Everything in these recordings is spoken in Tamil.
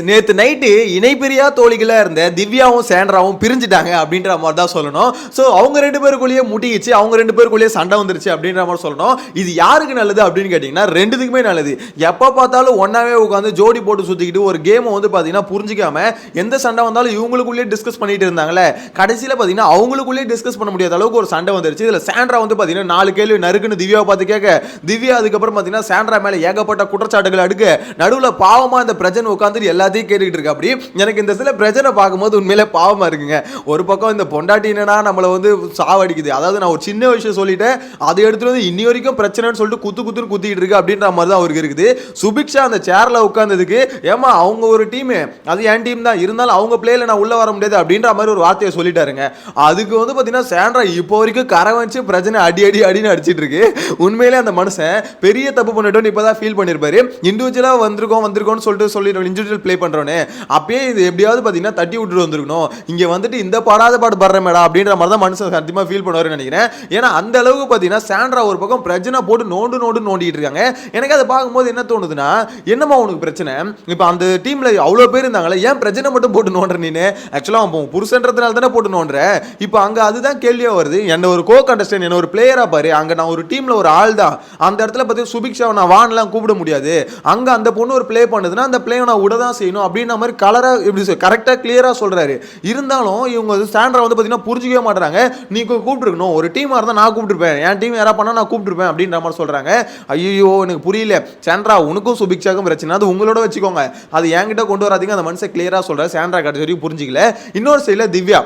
நேத்து நைட்டு இணைப்பிரியா தோழிகளா இருந்த திவ்யாவும் சாண்ட்ராவும் பிரிஞ்சுட்டாங்க அப்படின்ற மாதிரி தான் சொல்லணும். ஸோ அவங்க ரெண்டு பேருக்குள்ளேயே முட்டிக்கிச்சு, அவங்க ரெண்டு பேருக்குள்ளேயே சண்டை வந்துருச்சு அப்படின்ற மாதிரி சொல்லணும். இது யாருக்கு நல்லது அப்படின்னு கேட்டிங்கன்னா ரெண்டுத்துக்குமே நல்லது. எப்போ பார்த்தாலும் ஒன்னாவே உட்காந்து ஜோடி போட்டு சுற்றிக்கிட்டு ஒரு கேமை வந்து பார்த்தீங்கன்னா புரிஞ்சிக்காம எந்த சண்டை வந்தாலும் இவங்களுக்குள்ளேயே டிஸ்கஸ் பண்ணிட்டு இருந்தாங்களே, கடைசியில் பார்த்தீங்கன்னா அவங்களுக்குள்ளேயே டிஸ்கஸ் பண்ண முடியாத அளவுக்கு ஒரு சண்டை வந்துருச்சு. இதில் சாண்ட்ரா வந்து பார்த்தீங்கன்னா 4 கேள்வி நறுக்குன்னு திவ்யாவை பார்த்து கேட்க, திவ்யா அதுக்கப்புறம் பார்த்தீங்கன்னா சாண்ட்ரா மேலே ஏகப்பட்ட குற்றச்சாட்டுகள் அடுக்க, நடுவில் பாவமாக இந்த பிரச்சனை உட்காந்து எல்லாத்தையும் கேட்டுக்கிட்டு இருக்கு. அப்படி எனக்கு இந்த சில பிரச்சனை பார்க்கும்போது உண்மையிலே பாவமா இருக்குங்க. ஒரு பக்கம் இந்த பொண்டாட்டி என்னன்னா நம்மளை வந்து சாவடிக்குது, அதாவது நான் ஒரு சின்ன விஷயம் சொல்லிட்டேன் அதை எடுத்துட்டு வந்து இன்னி வரைக்கும் பிரச்சனைன்னு சொல்லிட்டு குத்துன்னு குத்திட்டு இருக்கு அப்படின்ற மாதிரி தான் அவருக்கு இருக்குது. சுபிக்ஷா அந்த சேர்ல உட்கார்ந்ததுக்கு, ஏமா அவங்க ஒரு டீம், அது என் டீம் தான், இருந்தாலும் அவங்க பிளேல நான் உள்ள வர முடியாது அப்படின்ற மாதிரி ஒரு வார்த்தையை சொல்லிட்டாருங்க. அதுக்கு வந்து பார்த்தீங்கன்னா சாண்ட்ரா இப்போ வரைக்கும் கரை வச்சு பிரச்சனை அடின்னு அடிச்சிட்டு இருக்கு. உண்மையிலே அந்த மனுஷன் பெரிய தப்பு பண்ணிட்டோன்னு இப்போதான் ஃபீல் பண்ணிருப்பாரு. இண்டிவிஜுவலா வந்திருக்கோம்னு சொல்லிட்டு இண்டிவிஜுவல் ப்ளே பண்றோன்னு அப்பயே இது எப்படியாவது பார்த்தீங்கன்னா தட்டி விட்டுட்டு வந்திருக்கணும். இங்க வந்துட்டு இந்த படாத பாடு படுற மேடா அப்படின்ற மாதிரி தான் மனுஷன் சத்தியமா ஃபீல் பண்ணுவாருன்னு நினைக்கிறேன். ஏன்னா அந்த அளவுக்கு பார்த்தீங்கன்னா சாண்ட்ரா ஒரு பக்கம் பிரச்சனை போட்டு நோண்டிட்டு இருக்காங்க. எனக்கு அதை பார்க்கும்போது என்ன தோணுதுன்னா, என்னமா உனக்கு பிரச்சனை, இப்போ அந்த டீம்ல அவ்வளோ பேர் இருந்தாங்களே, ஏன் பிரச்சனை மட்டும் போட்டு நோண்டுற நீனு? ஆக்சுவலாக புருஷன்றதுனால தானே போட்டு நோண்டுற. இப்போ அங்கே அதுதான் கேள்வியாக வருது. என்ன ஒரு கோ கண்டஸ்டன்ட், என்ன ஒரு பிளேயரா பாரு, அங்கே நான் ஒரு டீம்ல ஒரு ஆள் தான். அந்த இடத்துல பார்த்தீங்கன்னா சுபிக்ஷாவை நான் வான்லாம் கூப்பிட முடியாது. அங்கே அந்த பொண்ணு ஒரு பிளே பண்ணுதுன்னா அந்த பிளே நான் விட தான் செய்யணும் அப்படின்ற மாதிரி கலரா எப்படி கரெக்டாக கிளியரக சொல்றாரு. இருந்தாலும் இவங்க சாண்ட்ரா வந்து பார்த்தீங்கன்னா புரிஞ்சிக்கவே மாட்டாங்க. நீ கூப்பிட்டுருக்கணும், ஒரு டீமாக இருந்தால் நான் கூப்பிட்டுருப்பேன், என் டீம் யாரா பண்ணால் நான் கூப்பிட்டுருப்பேன் அப்படின்ற மாதிரி சொல்றாங்க. ஐயோ எனக்கு புரியல சாண்ட்ரா, உனக்கும் சுபிக்ஷாக்கும் பிரச்சனை, அது உங்களோட வச்சுக்கோங்க, அது என்கிட்ட கொண்டு வராதீங்க. அந்த மனுஷன் கிளியரா சொல்றாரு. சாண்ட்ரா கடைசி வரைக்கும் புரிஞ்சிக்கல. இன்னொரு சைடில் திவ்யா,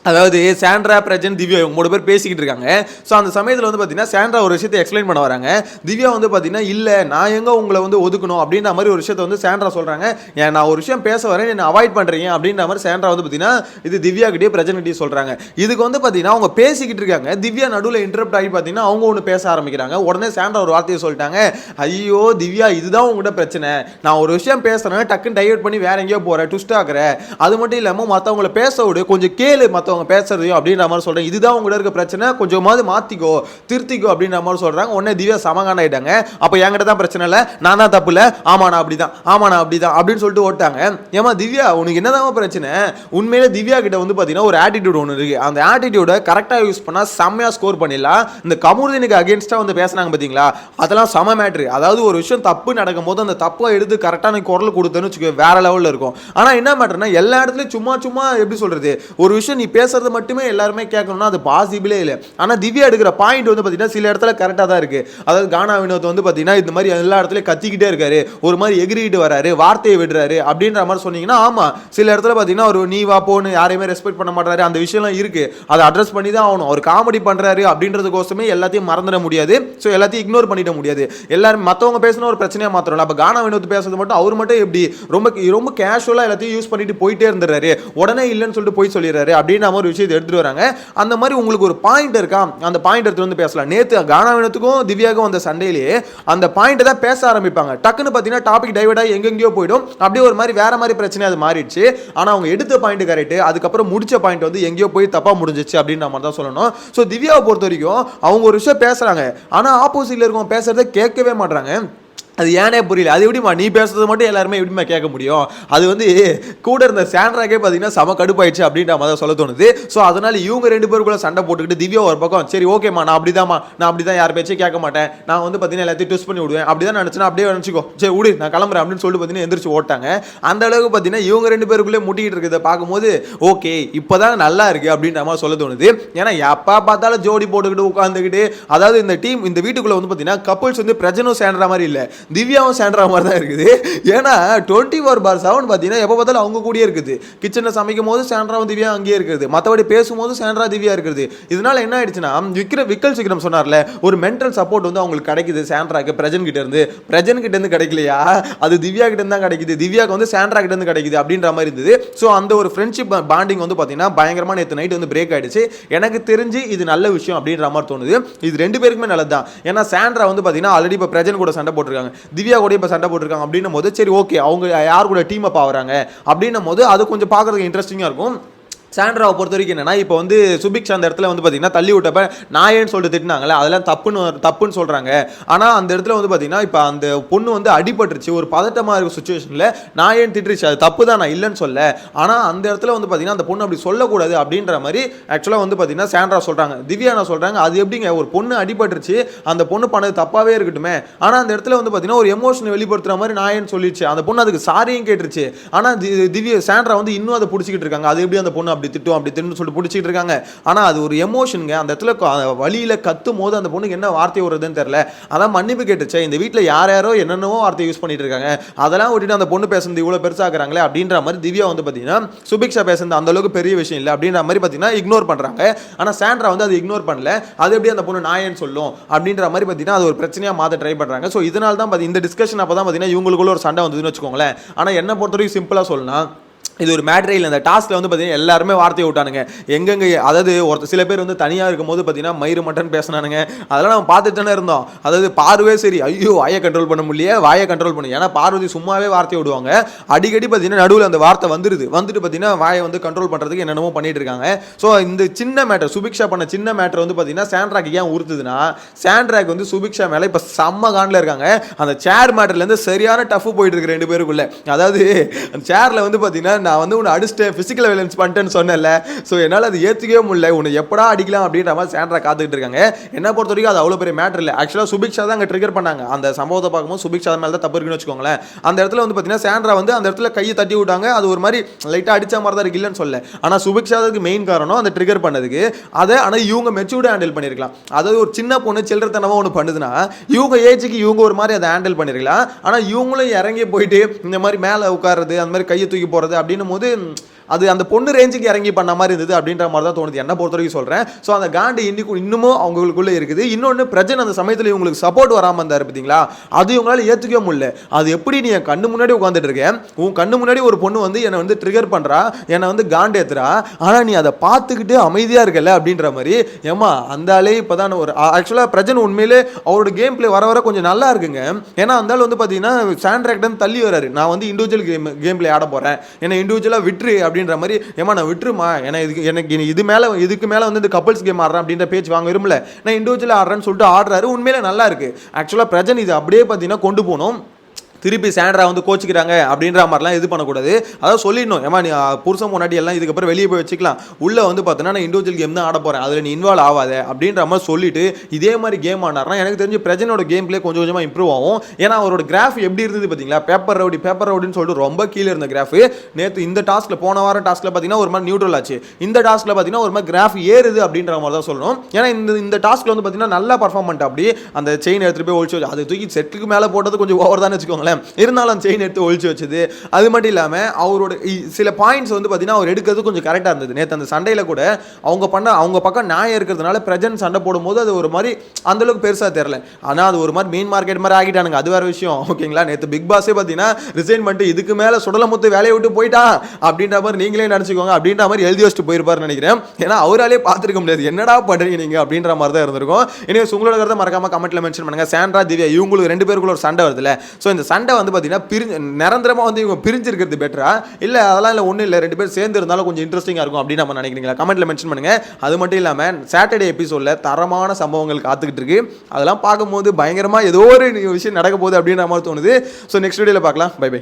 அதாவது சாண்ட்ரா பிரஜன் திவ்யா இவங்க 3 பேர் பேசிக்கிட்டு இருக்காங்க. ஸோ அந்த சமயத்தில் வந்து பார்த்தீங்கன்னா சாண்ட்ரா ஒரு விஷயத்தை எக்ஸ்பிளைன் பண்ண வராங்க. திவ்யா வந்து பார்த்தீங்கன்னா இல்லை நான் எங்கே உங்களை வந்து ஒதுக்கணும் அப்படின்ற மாதிரி ஒரு விஷயத்தை வந்து சாண்ட்ரா சொல்கிறாங்க. ஏன் நான் ஒரு விஷயம் பேச வரேன், என்ன அவாய்ட் பண்ணுறீங்க அப்படின்ற மாதிரி சாண்ட்ரா வந்து பார்த்தீங்கன்னா இது திவ்யா கிட்டே பிரஜன்கிட்டே சொல்கிறாங்க. இதுக்கு வந்து பார்த்தீங்கன்னா அவங்க பேசிக்கிட்டு இருக்காங்க. திவ்யா நடுவில் இன்டரப்ட் ஆகி பார்த்தீங்கன்னா அவங்க ஒன்று பேச ஆரம்பிக்கிறாங்க. உடனே சாண்ட்ரா ஒரு வார்த்தையை சொல்லிட்டாங்க, ஐயோ திவ்யா இதுதான் உங்கள்கிட்ட பிரச்சனை, நான் ஒரு விஷயம் பேசுகிறேன் டக்குன்னு டைவர்ட் பண்ணி வேற எங்கேயோ போகிறேன், ட்விஸ்ட் ஆகிறேன், அது மட்டும் இல்லாமல் மற்றவங்களை பேச விடு, கொஞ்சம் கேளு மற்றவங்க பேசுறதையும் அப்படின்ற மாதிரி சொல்றேன், இதுதான் உங்களோட இருக்க பிரச்சனை, கொஞ்சமாவது மாத்திக்கோ திருத்திக்கோ அப்படின்ற மாதிரி சொல்றாங்க. உடனே திவ்யா சமகான ஆயிட்டாங்க. அப்ப என்கிட்ட தான் பிரச்சனை இல்லை, நான் தான் தப்பு இல்லை, ஆமாண்ணா அப்படிதான் அப்படின்னு சொல்லிட்டு ஓட்டாங்க. ஏமா திவ்யா உனக்கு என்னதான் பிரச்சனை? உண்மையிலே திவ்யா கிட்ட வந்து பாத்தீங்கன்னா ஒரு ஆட்டிடியூட் ஒன்று இருக்கு. அந்த ஆட்டிடியூட கரெக்டா யூஸ் பண்ணா செம்மையா ஸ்கோர் பண்ணிடலாம். இந்த கமுருதீனுக்கு அகேன்ஸ்டா வந்து பேசினாங்க பாத்தீங்களா, அதெல்லாம் சம மேட்ரு. அதாவது ஒரு விஷயம் தப்பு நடக்கும் போது அந்த தப்பை எடுத்து கரெக்டான குரல் கொடுத்தேன்னு வச்சுக்கோ வேற லெவல்ல இருக்கும். ஆனா என்ன மேட்டர்னா எல்லா இடத்துலயும் சும்மா எப்படி சொல்றது, ஒரு விஷயம் நீ பேசுறது மட்டுமே எல்லாருமே கேட்கணும்னா அது பாசிபிளே இல்லை. ஆனா திவ்யா எடுக்கிற பாயிண்ட் வந்து பாத்தீங்கன்னா சில இடத்துல கரெக்டா தான் இருக்கு. அதாவது கானா வினோத் வந்து பாத்தீங்கன்னா இந்த மாதிரி எல்லா இடத்துலயும் கத்திக்கிட்டே இருக்காரு, ஒரு மாதிரி எகிரிட்டு வராரு, வார்த்தையை விடுறாரு அப்படின்ற மாதிரி சொன்னீங்கன்னா ஆமா, சில இடத்துல பாத்தீங்கன்னா ஒரு நீ வா போன்னு யாரையுமே ரெஸ்பெக்ட் பண்ண மாட்டாரு, அந்த விஷயம்லாம் இருக்கு, அதை அட்ரஸ் பண்ணி தான் ஆகணும். ஒரு காமெடி பண்றாரு அப்படின்றதுக்கோசமே எல்லாத்தையும் மறந்துட முடியாது, ஸோ எல்லாத்தையும் இக்னோர் பண்ணிட முடியாது. எல்லாரும் மற்றவங்க பேசின ஒரு பிரச்சனையா மாத்திரம். அப்ப கானா வினோத் பேசுறது மட்டும் அவர் மட்டும் எப்படி ரொம்ப கேஷுவலா எல்லாத்தையும் யூஸ் பண்ணிட்டு போயிட்டே இருந்துறாரு, உடனே இல்லைன்னு சொல்லிட்டு போய் சொல்லிடுறாரு அப்படின்னு ஒரு விஷயத்தை எடுத்துட்டு வராங்க. அந்த மாதிரி உங்களுக்கு ஒரு பாயிண்ட் இருக்கா, அந்த பாயிண்ட் எடுத்து வந்து பேசலாம். நேத்து கானா வினோத்துக்கும் திவ்யாவுக்கும் அந்த சண்டையிலேயே அந்த பாயிண்ட் தான் பேச ஆரம்பிப்பாங்க. டக்குன்னு பார்த்தீங்கன்னா டாபிக் டைவர்ட் ஆகி எங்கெங்கயோ போயிடும், அப்படியே ஒரு மாதிரி வேற மாதிரி பிரச்சனை அது மாறிடுச்சு. ஆனா அவங்க எடுத்த பாயிண்ட் கரெக்ட், அதுக்கப்புறம் முடிச்ச பாயிண்ட் வந்து எங்கேயோ போய் தப்பா முடிஞ்சிச்சு அப்படின்ற மாதிரி தான் சொல்லணும். ஸோ திவ்யாவை பொறுத்த வரைக்கும் அவங்க ஒரு விஷயம் பேசுறாங்க, ஆனா ஆப்போசிட்ல இருக்கவங்க பேசுறதை கேட்கவே மாட்டாங்க. அது ஏனே புரியல. அது எப்படிமா நீ பேசுறது மட்டும் எல்லாருமே எப்படிமா கேட்க முடியும்? அது வந்து கூட இருந்த சாண்ட்ராக்கே பார்த்தீங்கன்னா செம கடுப்பாயிடுச்சு அப்படின்ற மாதிரி சொல்ல தோணுது. ஸோ அதனால இவங்க 2 பேருக்குள்ள சண்டை போட்டுக்கிட்டு திவ்யா ஒரு பக்கம் சரி ஓகேமா நான் அப்படிதான் யார் பேச்சையும் கேட்க மாட்டேன், நான் வந்து பார்த்தீங்கன்னா எல்லாத்தையும் ட்விஸ்ட் பண்ணி விடுவேன் அப்படிதான் நினைச்சேன், அப்படியே நினச்சிக்கோ சரி விடு நான் கிளம்புறேன் அப்படின்னு சொல்லிட்டு பார்த்தீங்கன்னா எந்திரிச்சு ஓட்டாங்க. அந்த அளவுக்கு பார்த்தீங்கன்னா இவங்க 2 பேருக்குள்ளே முட்டிக்கிட்டு இருக்கிறத பார்க்கும்போது ஓகே இப்போதான் நல்லா இருக்கு அப்படின்ற மாதிரி சொல்ல தோணுது. ஏன்னா எப்போ பார்த்தாலும் ஜோடி போட்டுக்கிட்டு உட்காந்துக்கிட்டு, அதாவது இந்த டீம் இந்த வீட்டுக்குள்ள வந்து பார்த்தீங்கன்னா கப்புள்ஸ் வந்து பிரஜனும் சேர்ற மாதிரி இல்லை, திவ்யாவும் சாண்ட்ரா மாதிரி தான் இருக்குது. ஏன்னா 24/7 பார்த்தீங்கன்னா எப்போ பார்த்தாலும் அவங்க கூடயே இருக்குது. கிச்சனில் சமைக்கும் போது சாண்ட்ராவும் திவ்யா அங்கேயே இருக்குது, மற்றபடி பேசும்போது சாண்ட்ரா திவ்யா இருக்குது. இதனால என்ன ஆயிடுச்சுன்னா விக்கல் சீக்கிரம் சொன்னார்ல, ஒரு மென்டல் சப்போர்ட் வந்து அவங்களுக்கு கிடைக்குது சாண்ட்ராக்கு பிரஜன் கிட்ட இருந்து கிடைக்கலையா, அது திவ்யா கிட்ட இருந்து தான் கிடைக்குது, திவ்யாக்கு வந்து சாண்ட்ரா கிட்ட இருந்து கிடைக்குது அப்படின்ற மாதிரி இருந்தது. ஸோ அந்த ஒரு ஃப்ரெண்ட்ஷிப் பாண்டிங் வந்து பார்த்தீங்கன்னா பயங்கரமா நேற்று நைட் வந்து பிரேக் ஆயிடுச்சு. எனக்கு தெரிஞ்சு இது நல்ல விஷயம் அப்படின்ற மாதிரி தோணுது. இது 2 பேருக்குமே நல்லது தான். ஏன்னா சாண்ட்ரா வந்து பார்த்தீங்கன்னா ஆல்ரெடி இப்போ பிரஜன் கூட சண்டை போட்டிருக்காங்க, திவ்யா கூட இப்போ சண்டை போட்டிருக்காங்க அப்படின்னும் போது சரி ஓகே அவங்க யார் கூட டீம் அப் ஆகுறாங்க அப்படின்னும் போது அது கொஞ்சம் பார்க்கறதுக்கு இன்ட்ரெஸ்டிங்காக இருக்கும். சாண்ட்ராவை பொறுத்த வரைக்கும் என்னன்னா இப்போ வந்து சுபிக்ஷா அந்த இடத்துல வந்து பார்த்தீங்கன்னா தள்ளி விட்டப்ப நாயேன்னு சொல்லிட்டு திட்டினாங்களே அதெல்லாம் தப்புன்னு சொல்கிறாங்க. ஆனால் அந்த இடத்துல வந்து பார்த்தீங்கன்னா இப்போ அந்த பொண்ணு வந்து அடிபட்டுருச்சு, ஒரு பதட்டமாக இருக்க சுச்சுவேஷனில் நாயேன்னு திட்டுருச்சு, அது தப்பு தான், நான் இல்லைன்னு சொல்ல. ஆனால் அந்த இடத்துல வந்து பார்த்தீங்கன்னா அந்த பொண்ணு அப்படி சொல்லக்கூடாது அப்படின்ற மாதிரி ஆக்சுவலாக வந்து பார்த்தீங்கன்னா சாண்ட்ரா சொல்கிறாங்க. திவ்யா என்ன சொல்கிறாங்க, அது எப்படிங்க ஒரு பொண்ணு அடிபட்டுருச்சு, அந்த பொண்ணு பண்ணது தப்பாகவே இருக்கட்டுமே, ஆனால் அந்த இடத்துல வந்து பார்த்தீங்கன்னா ஒரு எமோஷனை வெளிப்படுத்துகிற மாதிரி நாயேன்னு சொல்லிடுச்சு, அந்த பொண்ணு அதுக்கு சாரியும் கேட்டுருச்சு. ஆனால் திவ்யா சாண்ட்ரா வந்து இன்னும் அதை பிடிச்சிக்கிட்டு இருக்காங்க, அது எப்படி அந்த பொண்ணு அப்படி திட்டும் அப்படி தின்னு சொல்லிட்டு பிடிச்சிட்டு இருக்காங்க. ஆனால் அது ஒரு எமோஷனுங்க. அந்த இடத்துல வழியில் கத்தும் போது அந்த பொண்ணுக்கு என்ன வார்த்தை வருதுன்னு தெரியல, அதான் மன்னிப்பு கேட்டுச்சு. இந்த வீட்டில் யாரோ என்னென்னவோ வார்த்தை யூஸ் பண்ணிட்டு இருக்காங்க, அதெல்லாம் விட்டுட்டு அந்த பொண்ணு பேசுறது இவ்வளோ பெருசாக்குறாங்களே அப்படின்ற மாதிரி திவ்யா வந்து பார்த்தீங்கன்னா சுபிக்ஷா பேசுறது அந்த அளவுக்கு பெரிய விஷயம் இல்லை அப்படின்ற மாதிரி பார்த்தீங்கன்னா இக்னோர் பண்ணுறாங்க. ஆனால் சாண்ட்ரா வந்து அது இக்னோர் பண்ணல, அது எப்படி அந்த பொண்ணு நாயன்னு சொல்லும் அப்படின்ற மாதிரி பார்த்தீங்கன்னா அது ஒரு பிரச்சனையாக மாற்ற ட்ரை பண்ணுறாங்க. ஸோ இதனால தான் இந்த டிஸ்கஷன் அப்போ தான் பார்த்தீங்கன்னா இவங்களுக்குள்ள ஒரு சண்டை வந்ததுன்னு வச்சுக்கோங்களேன். ஆனால் என்ன பொறுத்தவரைக்கும் சிம்பிளாக சொல்லணும், இது ஒரு மேட்ரே இல்லை. இந்த டாஸ்க்கில் வந்து பார்த்தீங்கன்னா எல்லாருமே வார்த்தையை விட்டானுங்க எங்கெங்க, அதாவது சில பேர் வந்து தனியாக இருக்கும்போது பார்த்தீங்கன்னா மயிறு மட்டன் பேசினானுங்க, அதெல்லாம் நம்ம பார்த்துட்டு தானே இருந்தோம். அதாவது பார்வே சரி, ஐயோ வாயை கண்ட்ரோல் பண்ண முடியல, வாயை கண்ட்ரோல் பண்ணு, ஏன்னா பார்வதி சும்மாவே வார்த்தையை விடுவாங்க, அடிக்கடி பார்த்தீங்கன்னா நடுவில் அந்த வார்த்தை வந்துட்டு பார்த்தீங்கன்னா வாயை வந்து கண்ட்ரோல் பண்ணுறதுக்கு என்னென்னமோ பண்ணிட்டு இருக்காங்க. ஸோ இந்த சின்ன மேட்டர், சுபிக்ஷா பண்ண சின்ன மேட்டர் வந்து பார்த்தீங்கன்னா சாண்ட்ராக்கு ஏன் உறுத்துதுன்னா, சாண்ட்ராக் வந்து சுபிக்ஷா மேலே இப்போ செம்ம காண்டில் இருக்காங்க. அந்த சேர் மேட்டர்லேருந்து சரியான டஃப் போயிட்டு இருக்கு ரெண்டு பேருக்குள்ள. அதாவது அந்த சேரில் வந்து பார்த்தீங்கன்னா நான் வந்து உன்னை அடிச்சிட்டேன், ஃபிசிக்கல் வயலன்ஸ் பண்ணிட்டேன்னு சொன்னேன்ல, ஸோ என்னால் அது ஏற்றுக்கவே முடியல, உன்னை எப்படா அடிக்கலாம் அப்படின்ற மாதிரி சாண்ட்ரா காத்துக்கிட்டு இருக்காங்க. என்ன பொறுத்த வரைக்கும் அது அவ்வளோ பெரிய மேட்டர் இல்லை. ஆக்சுவலாக சுபிக்ஷா தான் அங்கே ட்ரிகர் பண்ணாங்க. அந்த சம்பவத்தை பார்க்கும்போது சுபிக்ஷா மேலே தான் தப்பு இருக்குன்னு வச்சுக்கோங்களேன். அந்த இடத்துல வந்து பார்த்தீங்கன்னா சாண்ட்ரா வந்து அந்த இடத்துல கையை தட்டி விட்டாங்க, அது ஒரு மாதிரி லைட்டாக அடித்த மாதிரி தான் இருக்கு, இல்லைன்னு சொல்ல. ஆனால் சுபிக்ஷாவுக்கு மெயின் காரணம் அந்த ட்ரிகர் பண்ணதுக்கு அதை. ஆனால் இவங்க மெச்சூர்டாக ஹேண்டில் பண்ணியிருக்கலாம். அதாவது ஒரு சின்ன பொண்ணு சில்லறத்தனமாக ஒன்று பண்ணுதுன்னா இவங்க ஏஜுக்கு இவங்க ஒரு மாதிரி அதை ஹேண்டில் பண்ணியிருக்கலாம். ஆனால் இவங்களும் இறங்கி போயிட்டு இந்த மாதிரி மேலே உட்காருறது, அந்த மாதிரி கையை தூக்கி போகிறது அப்படின்னும் போது அது அந்த பொண்ணு ரேஞ்சுக்கு இறங்கி பண்ண மாதிரி இருந்தது அப்படின்ற மாதிரி தான் தோணுது, என்ன பொறுத்த வரைக்கும் சொல்கிறேன். ஸோ அந்த காண்டு இன்னமும் அவங்களுக்குள்ளே இருக்குது. இன்னொன்று பிரஜன் அந்த சமயத்தில் இவங்களுக்கு சப்போர்ட் வராமல் இருந்தார் பார்த்தீங்களா, அது இவங்களால ஏற்றுக்கவே முடியல. அது எப்படி நீ என் கண்ணு முன்னாடி உட்காந்துட்டு இருக்கேன், உன் கண்ணு முன்னாடி ஒரு பொண்ணு வந்து என்னை வந்து ட்ரிகர் பண்ணுறா, என்னை வந்து காண்டு ஏற்றுறா, ஆனால் நீ அதை பார்த்துக்கிட்டு அமைதியாக இருக்கல அப்படின்ற மாதிரி. ஏமா அந்த ஆளே இப்போ தான் ஒரு ஆக்சுவலாக பிரஜன் உண்மையிலே அவரோட கேம் பிளே வர வர கொஞ்சம் நல்லா இருக்குங்க. ஏன்னா அந்த ஆள் வந்து பார்த்தீங்கன்னா சாண்ட்ராக்டன் தள்ளி வராரு, நான் வந்து இண்டிவிஜுவல் கேம் பிளே ஆட போகிறேன், என்னை இண்டிவிஜுவலாக விட்டுரு அப்படின்ற மாதிரி. ஏமா நான் விட்டுருமா, எனக்கு இதுக்கு மேலே வந்து இந்த கப்பல்ஸ் கேம் ஆடுறேன் அப்படின்ற பேச்சு வாங்க விரும்பல, நான் இண்டிவிஜுவலாக ஆடுறேன்னு சொல்லிட்டு ஆடுறாரு. உண்மையிலே நல்லா இருக்கு. ஆக்சுவலாக பிரஜன் இது அப்படியே பார்த்தீங்கன்னா கொண்டு போகணும். திருப்பி சாண்ட்ரா வந்து கோச்சிக்கிறாங்க அப்படின்ற மாதிரிலாம் இது பண்ணக்கூடாது. அதாவது சொல்லிடணும், ஏமா நீ புருஷன் முன்னாடி எல்லாம் இதுக்கப்புறம் வெளியே போய் வச்சுக்கலாம், உள்ளே வந்து பார்த்தோன்னா நான் இண்டிவிஜுவல் கேம் தான் ஆட போகிறேன், அதில் நீ இன்வால்வ் ஆகாத அப்படின்ற மாதிரி சொல்லிட்டு இதே மாதிரி கேம் ஆனார்னா எனக்கு தெரிஞ்சு பிரஜனோட கேம் பிளே கொஞ்சம் கொஞ்சமாக இம்ப்ரூவ் ஆகும். ஏன்னா அவரோட கிராஃப் எப்படி இருந்தது பார்த்தீங்களா, பேப்பர் ரவுடின்னு சொல்லிட்டு ரொம்ப கீழே இருந்த கிராஃப் நேற்று இந்த டாஸ்க்கில், போன வாரம் டாஸ்க்கில் பார்த்தீங்கன்னா ஒரு மாதிரி நியூட்ரல் ஆச்சு. இந்த டாஸ்க்கில் பார்த்தீங்கன்னா ஒரு மாதிரி கிராஃப் ஏறுது அப்படின்ற மாதிரி தான் சொல்லணும். ஏன்னா இந்த டாஸ்க்கில் வந்து பார்த்தீங்கன்னா நல்லா பர்ஃபார்ம் பண்ணிட்டு அப்படி அந்த செயின் எடுத்துகிட்டு போய் ஒழிச்சு வச்சு, அதை தூக்கி செட்டுக்கு மேலே போட்டது கொஞ்சம் ஓவர் தான் வச்சுக்கோங்களேன். இருந்தாலும் அந்த செயின் எடுத்து ஒழிச்சு வச்சது, அது மட்டும் இல்லாமல் அவரோட சில பாயிண்ட்ஸ் வந்து பார்த்தீங்கன்னா அவர் எடுக்கிறது கொஞ்சம் கரெக்டாக இருந்தது. நேற்று அந்த சண்டையில் கூட அவங்க பக்கம் நியாயம் இருக்கிறதுனால பிரஜன் சண்டை போடும்போது அது ஒரு மாதிரி அந்தளவுக்கு பெருசாக தெரியல. ஆனால் அது ஒரு மாதிரி மெயின் மார்க்கெட் மாதிரி ஆகிட்டானுங்க, அது வேறு விஷயம். ஓகேங்களா, நேற்று பிக் பாஸே பார்த்தீங்கன்னா ரிசைன் பண்ணிட்டு இதுக்கு மேலே சுடலமுத்து வேலையை விட்டு போயிட்டா அப்படின்ற மாதிரி நீங்களே நினச்சிக்கோங்க அப்படின்ற மாதிரி எழுதி வச்சுட்டு போயிருப்பாருன்னு நினைக்கிறேன். ஏன்னா அவராலே பார்த்துருக்க முடியாது, என்னடா பண்ணுறீங்க நீங்கள் அப்படின்ற மாதிரி தான் இருந்திருக்கும். எனவே உங்களோட கருத்தை மறக்காம கமெண்ட்ல மென்ஷன் பண்ணுங்க. சாண்ட்ரா திவ்யா இவங்களுக்கு ரெண்டு பேருக்குள்ள ஒரு சண்டை வருதுல்ல, ஸோ இந்த சண்டை வந்து பார்த்தீங்கன்னா நிரந்தரமாக வந்து இவங்க பிரிஞ்சிருக்கிறது பெட்டரா இல்லை அதெல்லாம் இல்லை ஒன்றும் இல்லை ரெண்டு பேர் சேர்ந்து இருந்தாலும் கொஞ்சம் இன்ட்ரெஸ்டிங்காக இருக்கும் அப்படின்னு நம்ம நினைக்கிறீங்களா, கமெண்ட்டில் மென்ஷன் பண்ணுங்கள். அது மட்டும் இல்லாமல் சாட்டர்டே எபிசோடில் தரமான சம்பவங்கள் காத்துக்கிட்டு இருக்கு, அதெல்லாம் பார்க்கும்போது பயங்கரமாக ஏதோ ஒரு விஷயம் நடக்க போகுது அப்படின்ற மாதிரி தோணுது. ஸோ நெக்ஸ்ட் வீடியோவில் பார்க்கலாம். Bye by.